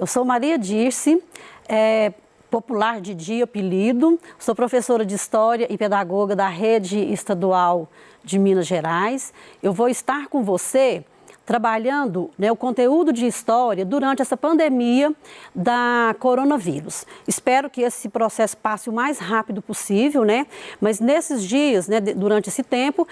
Eu sou Maria Dirce, popular Didi, apelido, sou professora de História e pedagoga da Rede Estadual de Minas Gerais. Eu vou estar com você trabalhando, o conteúdo de História durante essa pandemia da coronavírus. Espero que esse processo passe o mais rápido possível, mas nesses dias, durante esse tempo,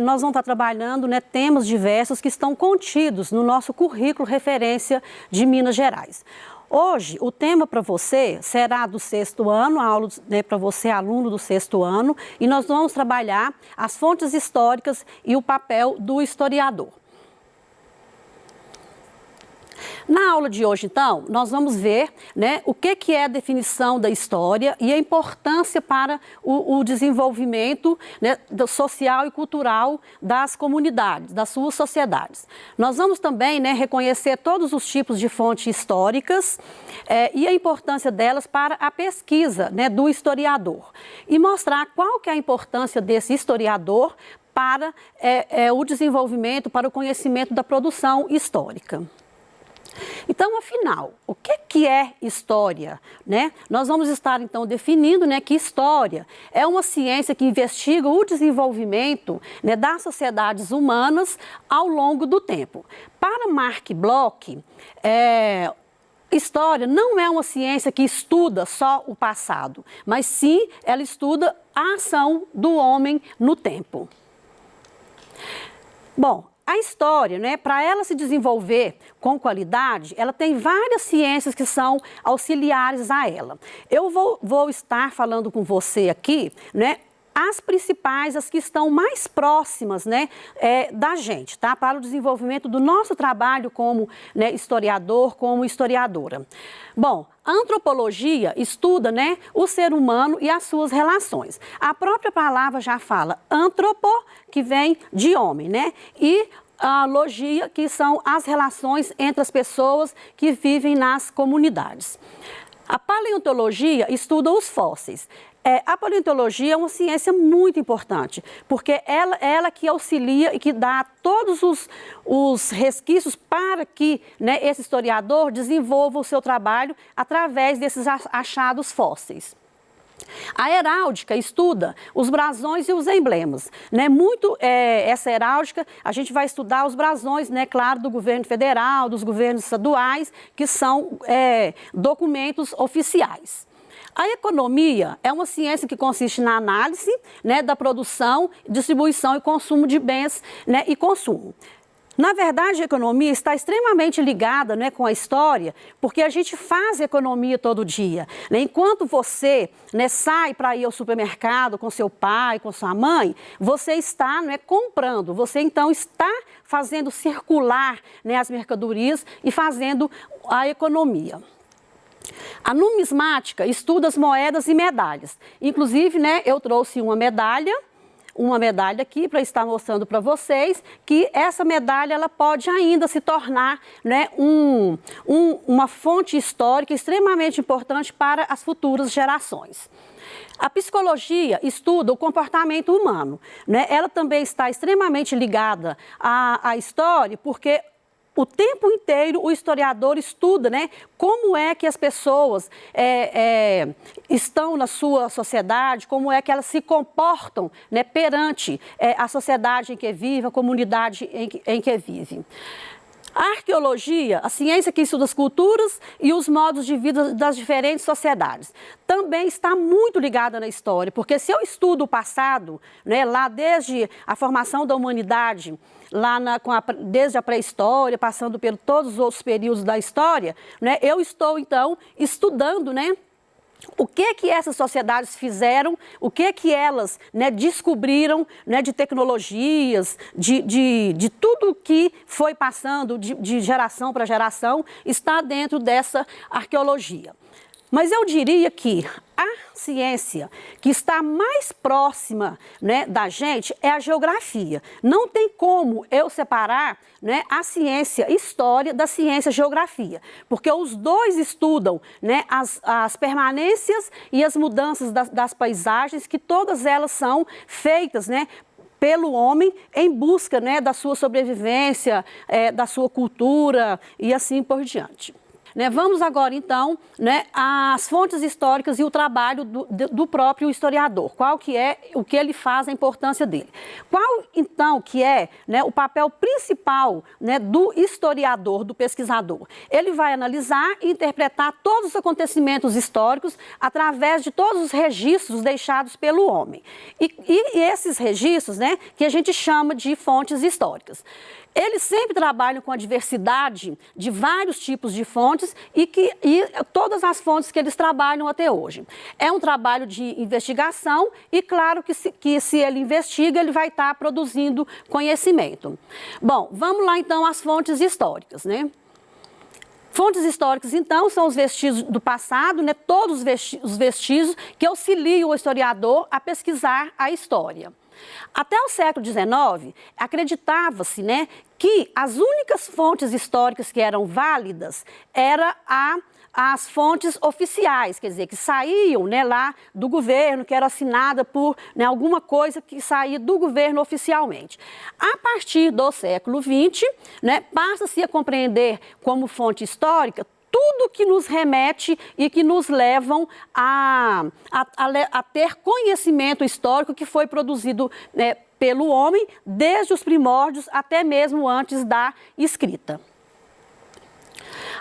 nós vamos estar trabalhando temas diversos que estão contidos no nosso currículo referência de Minas Gerais. Hoje, o tema para você será do 6º ano, a aula para você, aluno do 6º ano, e nós vamos trabalhar as fontes históricas e o papel do historiador. Na aula de hoje, então, nós vamos ver o que é a definição da história e a importância para o desenvolvimento social e cultural das comunidades, das suas sociedades. Nós vamos também reconhecer todos os tipos de fontes históricas e a importância delas para a pesquisa do historiador e mostrar qual que é a importância desse historiador para o desenvolvimento, para o conhecimento da produção histórica. Então, afinal, o que é história? Nós vamos estar, então, definindo que história é uma ciência que investiga o desenvolvimento das sociedades humanas ao longo do tempo. Para Mark Bloch, história não é uma ciência que estuda só o passado, mas sim ela estuda a ação do homem no tempo. Bom, a história, para ela se desenvolver com qualidade, ela tem várias ciências que são auxiliares a ela. Eu vou estar falando com você aqui, as principais, as que estão mais próximas da gente, tá? Para o desenvolvimento do nosso trabalho como historiador, como historiadora. Bom, a antropologia estuda o ser humano e as suas relações. A própria palavra já fala antropo, que vem de homem, e a logia, que são as relações entre as pessoas que vivem nas comunidades. A paleontologia estuda os fósseis. A paleontologia é uma ciência muito importante, porque ela que auxilia e que dá todos os resquícios para que esse historiador desenvolva o seu trabalho através desses achados fósseis. A heráldica estuda os brasões e os emblemas. Essa heráldica, a gente vai estudar os brasões, claro, do governo federal, dos governos estaduais, que são documentos oficiais. A economia é uma ciência que consiste na análise da produção, distribuição e consumo de bens e consumo. Na verdade, a economia está extremamente ligada com a história, porque a gente faz economia todo dia. Enquanto você sai para ir ao supermercado com seu pai, com sua mãe, você está comprando, você então está fazendo circular as mercadorias e fazendo a economia. A numismática estuda as moedas e medalhas. Inclusive, eu trouxe uma medalha aqui para estar mostrando para vocês que essa medalha ela pode ainda se tornar uma fonte histórica extremamente importante para as futuras gerações. A psicologia estuda o comportamento humano. Ela também está extremamente ligada à história, porque o tempo inteiro o historiador estuda como é que as pessoas estão na sua sociedade, como é que elas se comportam perante a sociedade em que vive, a comunidade em que vive. A arqueologia, a ciência que estuda as culturas e os modos de vida das diferentes sociedades, também está muito ligada na história, porque se eu estudo o passado, lá desde a formação da humanidade, desde a pré-história, passando por todos os outros períodos da história, eu estou, então, estudando, o que essas sociedades fizeram, o que elas descobriram de tecnologias, de tudo que foi passando de geração para geração, está dentro dessa arqueologia. Mas eu diria que a ciência que está mais próxima da gente é a geografia. Não tem como eu separar a ciência história da ciência geografia, porque os dois estudam as permanências e as mudanças das paisagens, que todas elas são feitas pelo homem em busca da sua sobrevivência, da sua cultura e assim por diante. né, vamos agora, então, né, às fontes históricas e o trabalho do próprio historiador. Qual que é, o que ele faz, a importância dele. Qual, então, que é, né, o papel principal, né, do historiador, do pesquisador? Ele vai analisar e interpretar todos os acontecimentos históricos através de todos os registros deixados pelo homem. E esses registros, né, que a gente chama de fontes históricas. Eles sempre trabalham com a diversidade de vários tipos de fontes e todas as fontes que eles trabalham até hoje. É um trabalho de investigação e, claro, que se ele investiga, ele vai estar produzindo conhecimento. Bom, vamos lá então às fontes históricas, né? Fontes históricas, então, são os vestígios do passado, né? Todos os vestígios que auxiliam o historiador a pesquisar a história. Até o século XIX, acreditava-se, né, que as únicas fontes históricas que eram válidas eram as fontes oficiais, quer dizer, que saíam, né, lá do governo, que era assinada por, né, alguma coisa que saía do governo oficialmente. A partir do século XX, né, passa-se a compreender como fonte histórica tudo que nos remete e que nos levam a ter conhecimento histórico que foi produzido, né, pelo homem desde os primórdios até mesmo antes da escrita.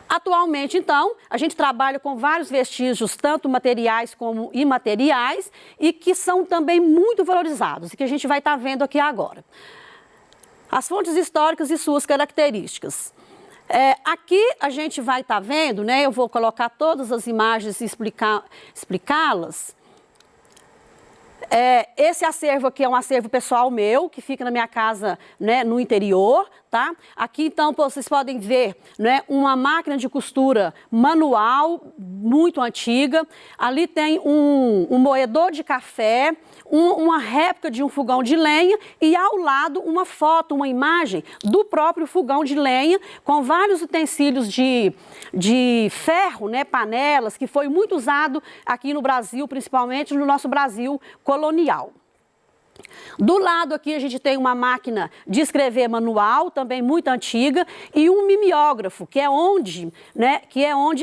Atualmente, então, a gente trabalha com vários vestígios, tanto materiais como imateriais, e que são também muito valorizados, e que a gente vai estar vendo aqui agora. As fontes históricas e suas características. Aqui a gente vai estar vendo, né, eu vou colocar todas as imagens e explicá-las. Esse acervo aqui é um acervo pessoal meu, que fica na minha casa, né, no interior, tá? Aqui, então, vocês podem ver, né, uma máquina de costura manual, muito antiga. Ali tem um moedor de café, uma réplica de um fogão de lenha e, ao lado, uma foto, uma imagem do próprio fogão de lenha, com vários utensílios de ferro, né, panelas, que foi muito usado aqui no Brasil, principalmente no nosso Brasil colonial. Do lado aqui a gente tem uma máquina de escrever manual, também muito antiga, e um mimeógrafo, que é onde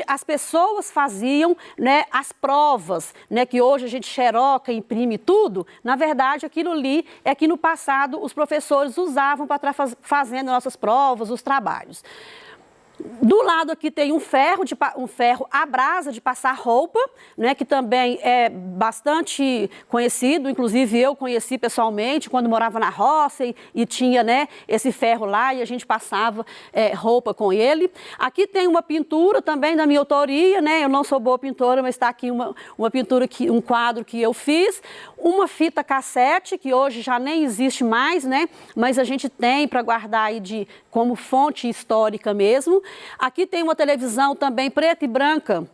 as pessoas faziam, né, as provas, né, que hoje a gente xeroca, imprime tudo. Na verdade, aquilo ali é que no passado os professores usavam para estar fazendo nossas provas, os trabalhos. Do lado aqui tem um ferro à brasa de passar roupa, né, que também é bastante conhecido, inclusive eu conheci pessoalmente quando morava na roça e tinha, né, esse ferro lá e a gente passava roupa com ele. Aqui tem uma pintura também da minha autoria, né, eu não sou boa pintora, mas está aqui uma pintura, um quadro que eu fiz, uma fita cassete, que hoje já nem existe mais, né, mas a gente tem para guardar aí como fonte histórica mesmo. Aqui tem uma televisão também preta e branca,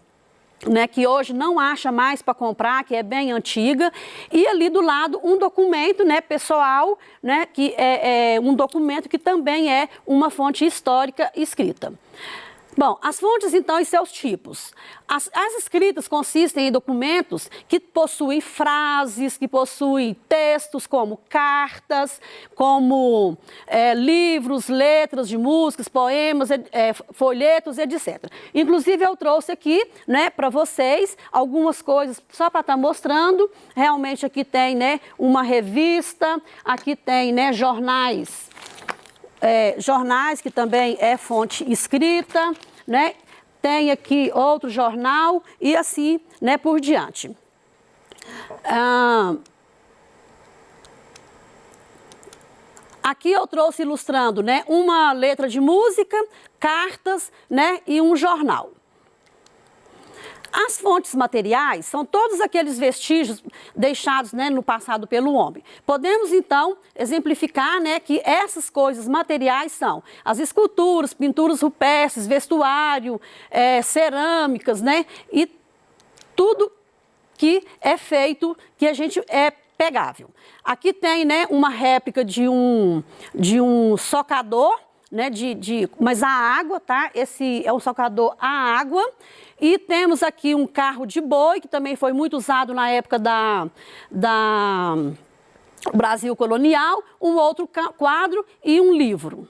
né, que hoje não acha mais para comprar, que é bem antiga. E ali do lado um documento, né, pessoal, né, que é um documento que também é uma fonte histórica escrita. Bom, as fontes, então, e seus tipos. As escritas consistem em documentos que possuem frases, que possuem textos como cartas, como livros, letras de músicas, poemas, folhetos, etc. Inclusive, eu trouxe aqui, né, para vocês algumas coisas só para estar mostrando. Realmente aqui tem, né, uma revista, aqui tem, né, jornais. Jornais, que também é fonte escrita, né? Tem aqui outro jornal e assim, né, por diante. Aqui eu trouxe ilustrando, né, uma letra de música, cartas, né, e um jornal. As fontes materiais são todos aqueles vestígios deixados, né, no passado pelo homem. Podemos, então, exemplificar, né, que essas coisas materiais são as esculturas, pinturas rupestres, vestuário, cerâmicas, né, e tudo que é feito, que a gente pegável. Aqui tem, né, uma réplica de um socador, né, mas a água, tá? Esse é um socador a água. E temos aqui um carro de boi, que também foi muito usado na época da Brasil colonial, um outro quadro e um livro.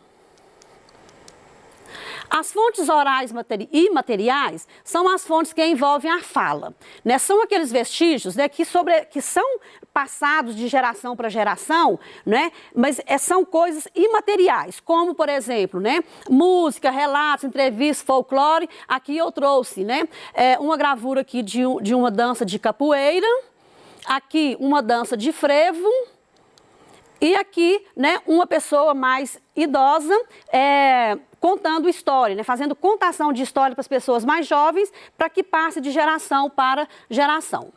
As fontes orais e materiais são as fontes que envolvem a fala, né? São aqueles vestígios, né, que são passados de geração para geração, né? Mas são coisas imateriais, como, por exemplo, né, música, relatos, entrevistas, folclore. Aqui eu trouxe, né, uma gravura aqui de uma dança de capoeira, aqui uma dança de frevo, e aqui, né, uma pessoa mais idosa contando história, né, fazendo contação de história para as pessoas mais jovens, para que passe de geração para geração.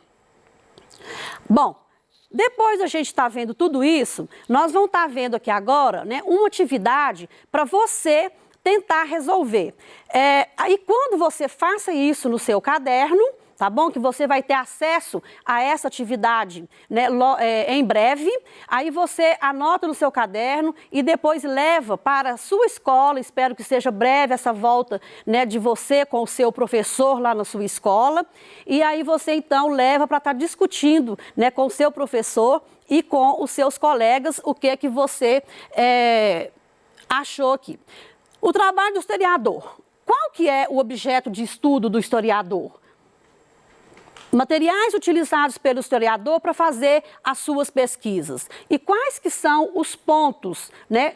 Bom, depois da gente estar vendo tudo isso, nós vamos estar vendo aqui agora, né, uma atividade para você tentar resolver. Aí quando você faça isso no seu caderno, tá bom? Que você vai ter acesso a essa atividade, né, em breve. Aí você anota no seu caderno e depois leva para a sua escola. Espero que seja breve essa volta, né, de você com o seu professor lá na sua escola. E aí você então leva para estar discutindo, né, com o seu professor e com os seus colegas o que é que você achou aqui. O trabalho do historiador. Qual que é o objeto de estudo do historiador? Materiais utilizados pelo historiador para fazer as suas pesquisas. E quais que são os pontos, né,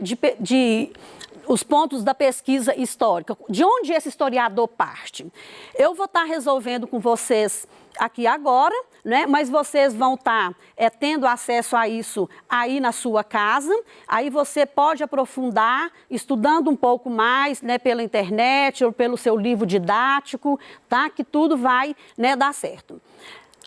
os pontos da pesquisa histórica? De onde esse historiador parte? Eu vou estar resolvendo com vocês aqui agora, né, mas vocês vão estar tendo acesso a isso aí na sua casa. Aí você pode aprofundar, estudando um pouco mais, né, pela internet ou pelo seu livro didático, tá? Que tudo vai, né, dar certo.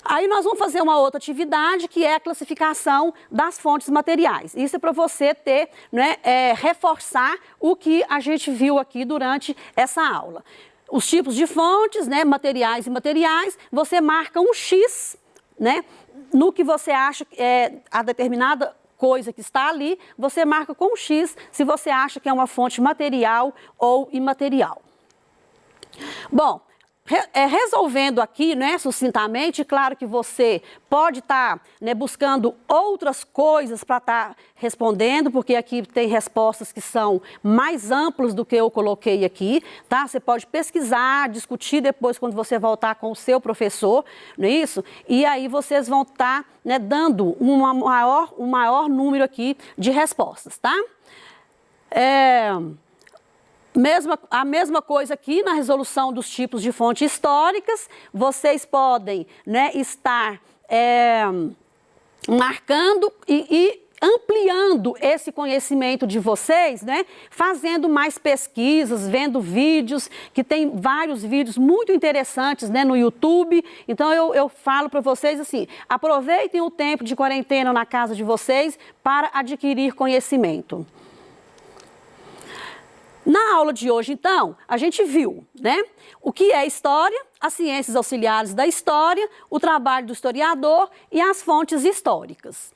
Aí nós vamos fazer uma outra atividade, que é a classificação das fontes materiais. Isso é para você ter, né, reforçar o que a gente viu aqui durante essa aula. Os tipos de fontes, né, materiais e imateriais, você marca um X, né, no que você acha que é a determinada coisa que está ali, você marca com um X se você acha que é uma fonte material ou imaterial. Bom, resolvendo aqui, né, sucintamente, claro que você pode estar, né, buscando outras coisas para estar respondendo, porque aqui tem respostas que são mais amplas do que eu coloquei aqui, tá? Você pode pesquisar, discutir depois quando você voltar com o seu professor, não é isso? E aí vocês vão estar, né, dando um maior número aqui de respostas, tá? A mesma coisa aqui na resolução dos tipos de fontes históricas, vocês podem, né, estar marcando e ampliando esse conhecimento de vocês, né, fazendo mais pesquisas, vendo vídeos, que tem vários vídeos muito interessantes, né, no YouTube. Então eu falo para vocês assim, aproveitem o tempo de quarentena na casa de vocês para adquirir conhecimento. Na aula de hoje, então, a gente viu, né, o que é história, as ciências auxiliares da história, o trabalho do historiador e as fontes históricas.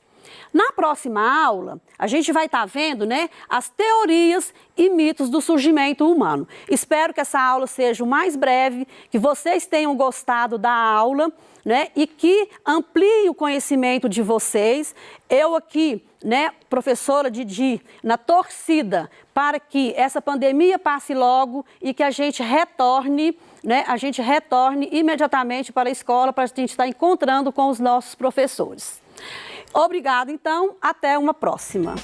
Na próxima aula, a gente vai estar vendo, né, as teorias e mitos do surgimento humano. Espero que essa aula seja o mais breve, que vocês tenham gostado da aula, né, e que amplie o conhecimento de vocês. Eu aqui, né, professora Didi, na torcida para que essa pandemia passe logo e que a gente retorne, né, imediatamente para a escola, para a gente estar encontrando com os nossos professores. Obrigada, então, até uma próxima.